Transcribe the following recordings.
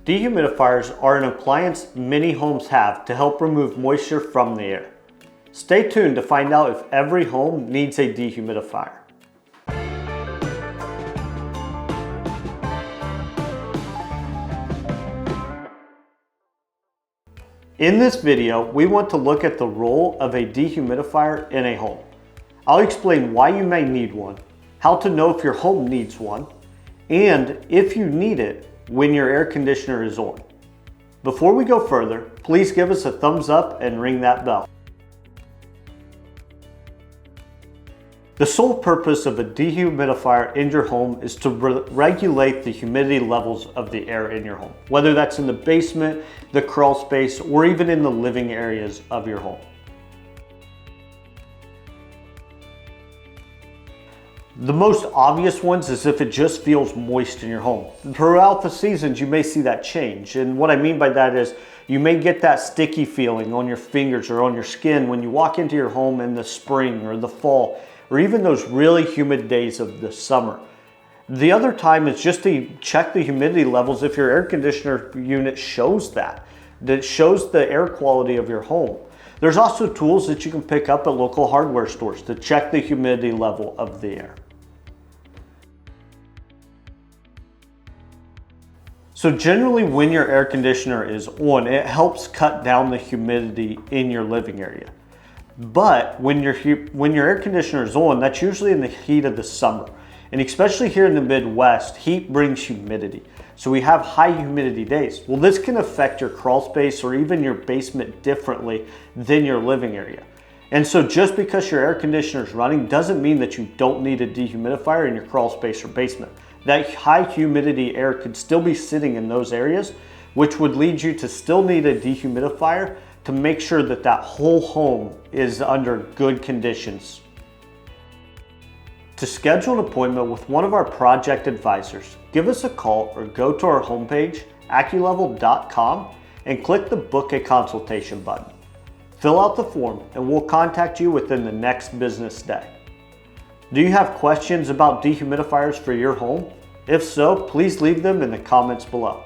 Dehumidifiers are an appliance many homes have to help remove moisture from the air. Stay tuned to find out if every home needs a dehumidifier. In this video, we want to look at the role of a dehumidifier in a home. I'll explain why you may need one, how to know if your home needs one, and if you need it when your air conditioner is on. Before we go further, please give us a thumbs up and ring that bell. The sole purpose of a dehumidifier in your home is to regulate the humidity levels of the air in your home, whether that's in the basement, the crawl space, or even in the living areas of your home. The most obvious ones is if it just feels moist in your home. Throughout the seasons, you may see that change. And what I mean by that is you may get that sticky feeling on your fingers or on your skin when you walk into your home in the spring or the fall, or even those really humid days of the summer. The other time is just to check the humidity levels if your air conditioner unit shows that shows the air quality of your home. There's also tools that you can pick up at local hardware stores to check the humidity level of the air. So generally when your air conditioner is on, it helps cut down the humidity in your living area. But when your air conditioner is on, that's usually in the heat of the summer. And especially here in the Midwest, heat brings humidity. So we have high humidity days. Well, this can affect your crawl space or even your basement differently than your living area. And so just because your air conditioner is running doesn't mean that you don't need a dehumidifier in your crawl space or basement. That high humidity air could still be sitting in those areas, which would lead you to still need a dehumidifier to make sure that that whole home is under good conditions. To schedule an appointment with one of our project advisors, give us a call or go to our homepage, acculevel.com, and click the Book a Consultation button. Fill out the form and we'll contact you within the next business day. Do you have questions about dehumidifiers for your home? If so, please leave them in the comments below.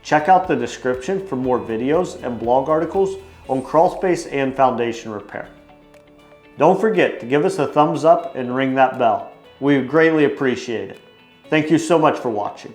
Check out the description for more videos and blog articles on crawl space and foundation repair. Don't forget to give us a thumbs up and ring that bell. We would greatly appreciate it. Thank you so much for watching.